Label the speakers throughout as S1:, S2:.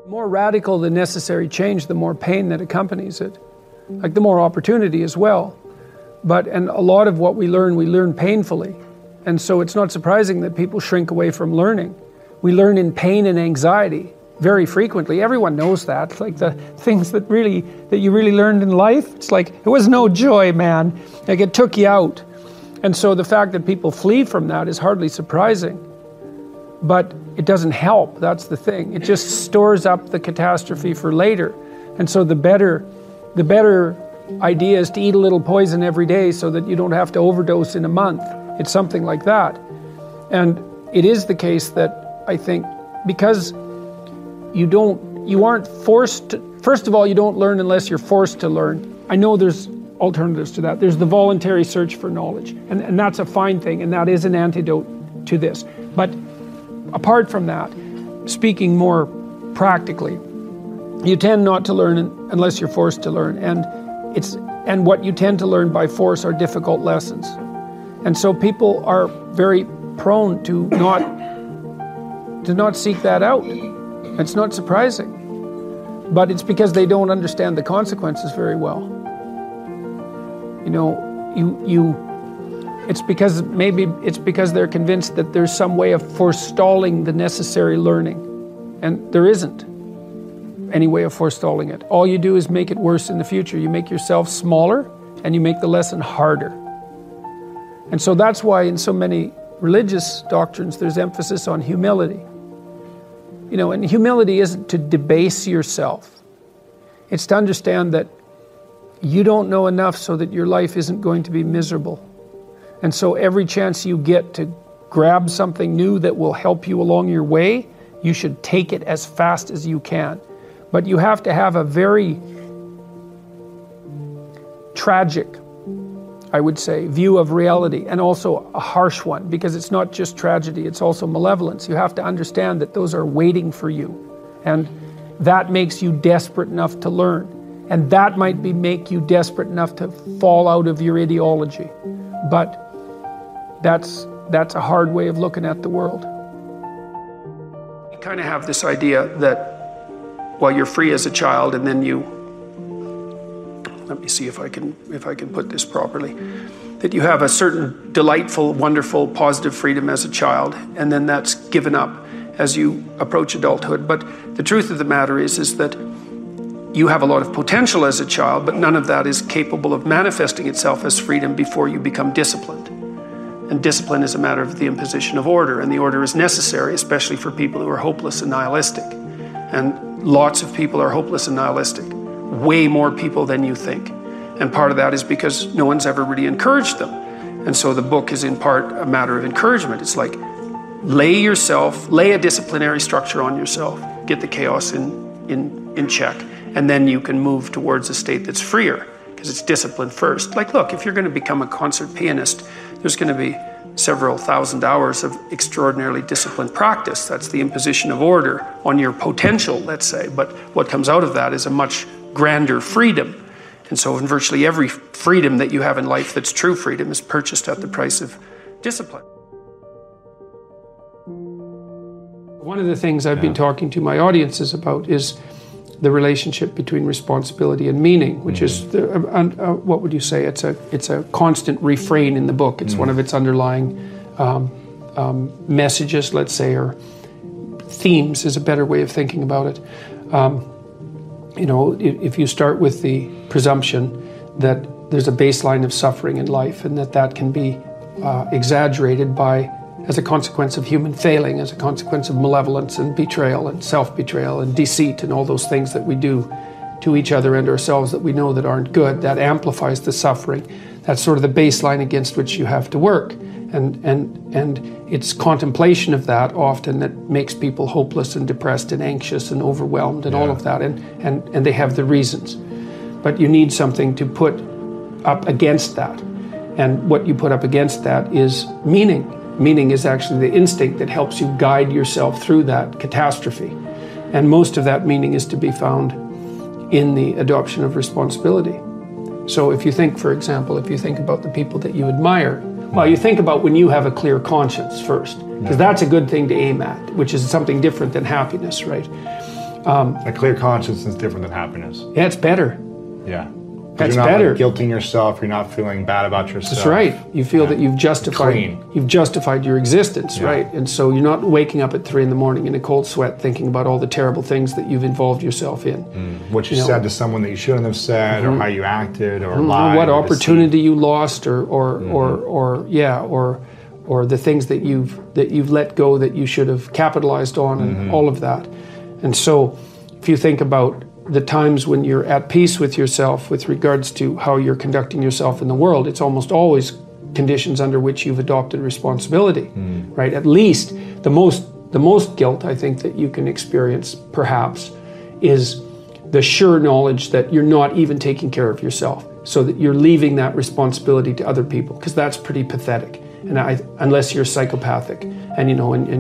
S1: The more radical the necessary change, the more pain that accompanies it. Like the more opportunity as well. And a lot of what we learn painfully. And so it's not surprising that people shrink away from learning. We learn in pain and anxiety very frequently. Everyone knows that. It's like the things that you really learned in life. It's like, it was no joy, man. Like it took you out. And so the fact that people flee from that is hardly surprising. But it doesn't help, that's the thing. It just stores up the catastrophe for later. And so the better idea is to eat a little poison every day so that you don't have to overdose in a month. It's something like that. And it is the case that I think because you aren't forced to, first of all, you don't learn unless you're forced to learn. I know there's alternatives to that. There's the voluntary search for knowledge. And that's a fine thing, and that is an antidote to this. But apart from that, speaking more practically, you tend not to learn unless you're forced to learn. And what you tend to learn by force are difficult lessons. And so people are very prone to not seek that out. It's not surprising. But it's because they don't understand the consequences very well. You know, it's because they're convinced that there's some way of forestalling the necessary learning. And there isn't any way of forestalling it. All you do is make it worse in the future. You make yourself smaller and you make the lesson harder. And so that's why in so many religious doctrines there's emphasis on humility. You know, and humility isn't to debase yourself. It's to understand that you don't know enough so that your life isn't going to be miserable. And so every chance you get to grab something new that will help you along your way, you should take it as fast as you can. But you have to have a very tragic, I would say, view of reality, and also a harsh one, because it's not just tragedy, it's also malevolence. You have to understand that those are waiting for you. And that makes you desperate enough to learn. And that might make you desperate enough to fall out of your ideology. But that's a hard way of looking at the world. You kind of have this idea that, well, you're free as a child, and then let me see if I can put this properly, that you have a certain delightful, wonderful, positive freedom as a child, and then that's given up as you approach adulthood. But the truth of the matter is that you have a lot of potential as a child, but none of that is capable of manifesting itself as freedom before you become disciplined. And discipline is a matter of the imposition of order, and the order is necessary, especially for people who are hopeless and nihilistic. And lots of people are hopeless and nihilistic, way more people than you think. And part of that is because no one's ever really encouraged them. And so the book is in part a matter of encouragement. It's like, lay a disciplinary structure on yourself, get the chaos in check, and then you can move towards a state that's freer, because it's discipline first. Like, look, if you're going to become a concert pianist, there's going to be several thousand hours of extraordinarily disciplined practice. That's the imposition of order on your potential, let's say. But what comes out of that is a much grander freedom. And so in virtually every freedom that you have in life that's true freedom is purchased at the price of discipline. One of the things I've been talking to my audiences about is the relationship between responsibility and meaning, which is, what would you say? It's a constant refrain in the book. It's one of its underlying messages, let's say, or themes is a better way of thinking about it. You know, if you start with the presumption that there's a baseline of suffering in life, and that can be exaggerated as a consequence of human failing, as a consequence of malevolence and betrayal and self-betrayal and deceit and all those things that we do to each other and ourselves that we know that aren't good, that amplifies the suffering. That's sort of the baseline against which you have to work. And it's contemplation of that often that makes people hopeless and depressed and anxious and overwhelmed and all of that, and they have the reasons. But you need something to put up against that. And what you put up against that is meaning. Meaning is actually the instinct that helps you guide yourself through that catastrophe. And most of that meaning is to be found in the adoption of responsibility. So if you think, for example, about the people that you admire, well, you think about when you have a clear conscience first, because that's a good thing to aim at, which is something different than happiness, right?
S2: A clear conscience is different than happiness.
S1: Yeah, it's better.
S2: Yeah.
S1: That's
S2: you're not
S1: better.
S2: Like guilting yourself. You're not feeling bad about yourself.
S1: That's right. You feel that you've justified your existence, right? And so you're not waking up at 3 a.m. in a cold sweat thinking about all the terrible things that you've involved yourself in.
S2: What you said to someone that you shouldn't have said, or how you acted, or lied,
S1: what
S2: or
S1: opportunity you lost, or the things that you've let go that you should have capitalized on, and all of that. And so, if you think about the times when you're at peace with yourself with regards to how you're conducting yourself in the world, it's almost always conditions under which you've adopted responsibility, right? At least the most guilt I think that you can experience, perhaps, is the sure knowledge that you're not even taking care of yourself, so that you're leaving that responsibility to other people, because that's pretty pathetic. And unless you're psychopathic and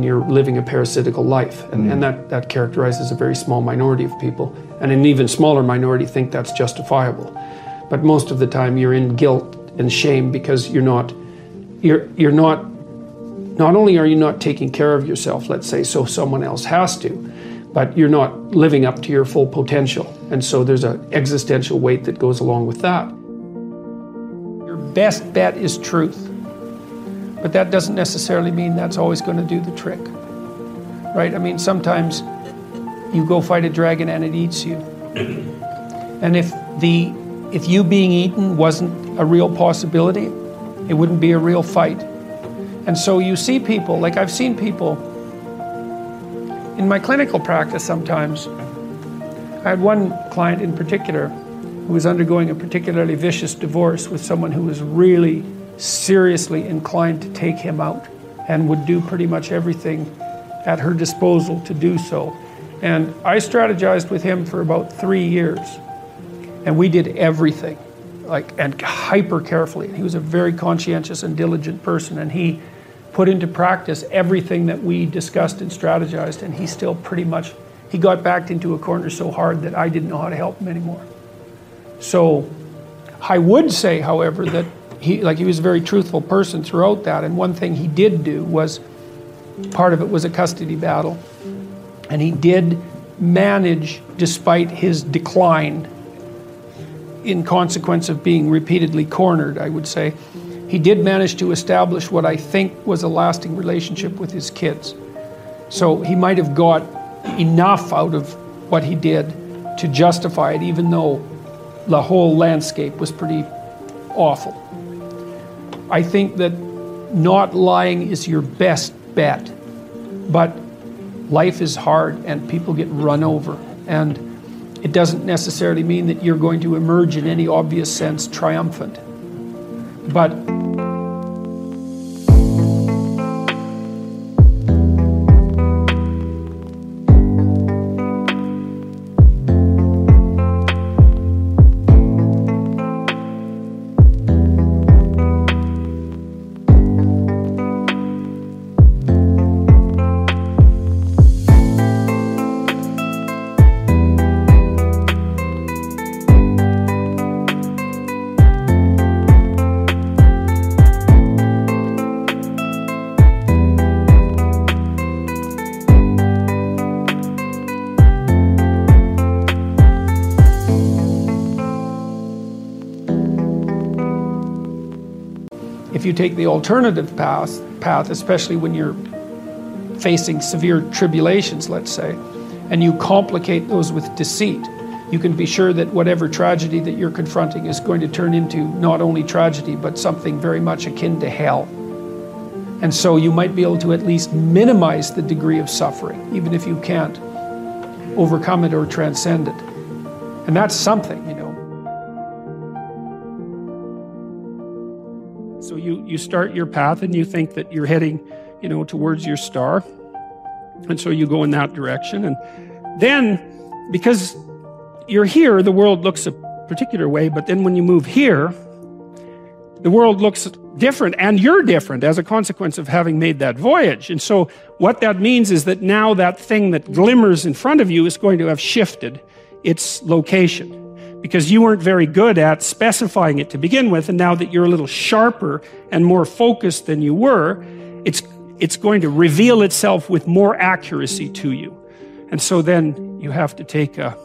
S1: you're living a parasitical life, and that characterizes a very small minority of people, and an even smaller minority think that's justifiable. But most of the time you're in guilt and shame because not only are you not taking care of yourself, let's say, so someone else has to, but you're not living up to your full potential. And so there's an existential weight that goes along with that. Your best bet is truth. But that doesn't necessarily mean that's always going to do the trick, right? I mean, sometimes you go fight a dragon and it eats you. And if you being eaten wasn't a real possibility, it wouldn't be a real fight. And so you see people, like I've seen people in my clinical practice sometimes. I had one client in particular who was undergoing a particularly vicious divorce with someone who was really seriously inclined to take him out and would do pretty much everything at her disposal to do so. And I strategized with him for about 3 years, and we did everything, and hyper carefully. He was a very conscientious and diligent person, and he put into practice everything that we discussed and strategized, and he still he got backed into a corner so hard that I didn't know how to help him anymore. So I would say, however, that he was a very truthful person throughout that, and one thing he did do was, part of it was a custody battle, and he did manage, despite his decline in consequence of being repeatedly cornered, I would say, he did manage to establish what I think was a lasting relationship with his kids. So he might have got enough out of what he did to justify it, even though the whole landscape was pretty awful. I think that not lying is your best bet, but life is hard and people get run over, and it doesn't necessarily mean that you're going to emerge in any obvious sense triumphant. But if you take the alternative path, especially when you're facing severe tribulations, let's say, and you complicate those with deceit, you can be sure that whatever tragedy that you're confronting is going to turn into not only tragedy, but something very much akin to hell. And so you might be able to at least minimize the degree of suffering, even if you can't overcome it or transcend it. And that's something, you know. So you start your path and you think that you're heading, you know, towards your star. And so you go in that direction. And then, because you're here, the world looks a particular way, but then when you move here, the world looks different, and you're different as a consequence of having made that voyage. And so what that means is that now that thing that glimmers in front of you is going to have shifted its location, because you weren't very good at specifying it to begin with, and now that you're a little sharper and more focused than you were, it's going to reveal itself with more accuracy to you.
S3: And so then you have to take a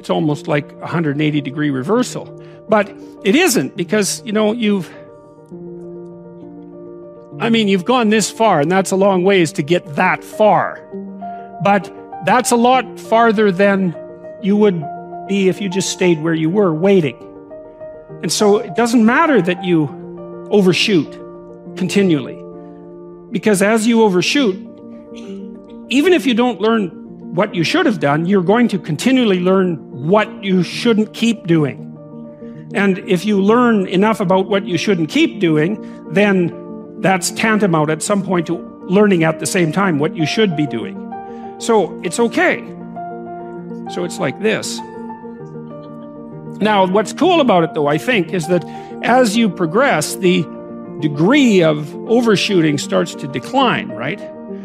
S3: it's almost like a 180-degree reversal. But it isn't, because, you've gone this far, and that's a long ways to get that far. But that's a lot farther than you would be if you just stayed where you were, waiting. And so it doesn't matter that you overshoot continually. Because as you overshoot, even if you don't learn what you should have done, you're going to continually learn what you shouldn't keep doing. And if you learn enough about what you shouldn't keep doing, then that's tantamount at some point to learning at the same time what you should be doing. So it's okay. So it's like this. Now, what's cool about it, though, I think, is that as you progress, the degree of overshooting starts to decline, right?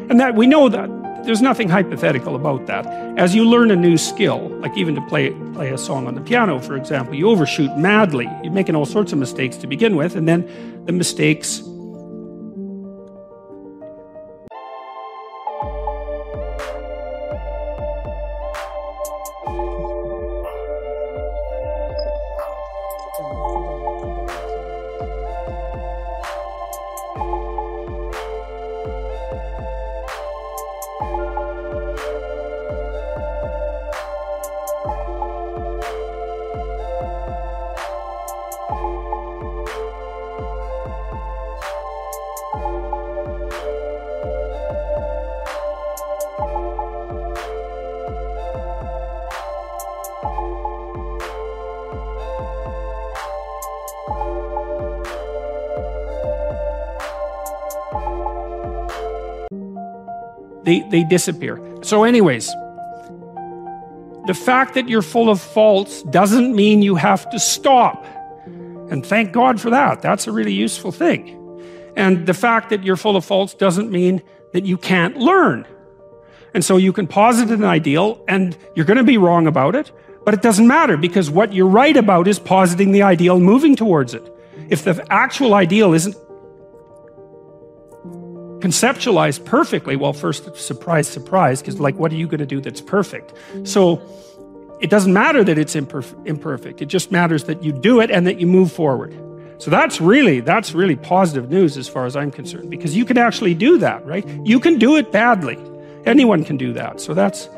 S3: And that we know that. There's nothing hypothetical about that. As you learn a new skill, like even to play a song on the piano, for example, you overshoot madly. You're making all sorts of mistakes to begin with, and then the mistakes they disappear. So anyways, the fact that you're full of faults doesn't mean you have to stop. And thank God for that. That's a really useful thing. And the fact that you're full of faults doesn't mean that you can't learn. And so you can posit an ideal, and you're going to be wrong about it, but it doesn't matter, because what you're right about is positing the ideal and moving towards it. If the actual ideal isn't conceptualized perfectly, well, first, surprise, surprise, because what are you going to do that's perfect? So it doesn't matter that it's imperfect. It just matters that you do it and that you move forward. So that's really positive news as far as I'm concerned, because you can actually do that, right? You can do it badly. Anyone can do that. So that's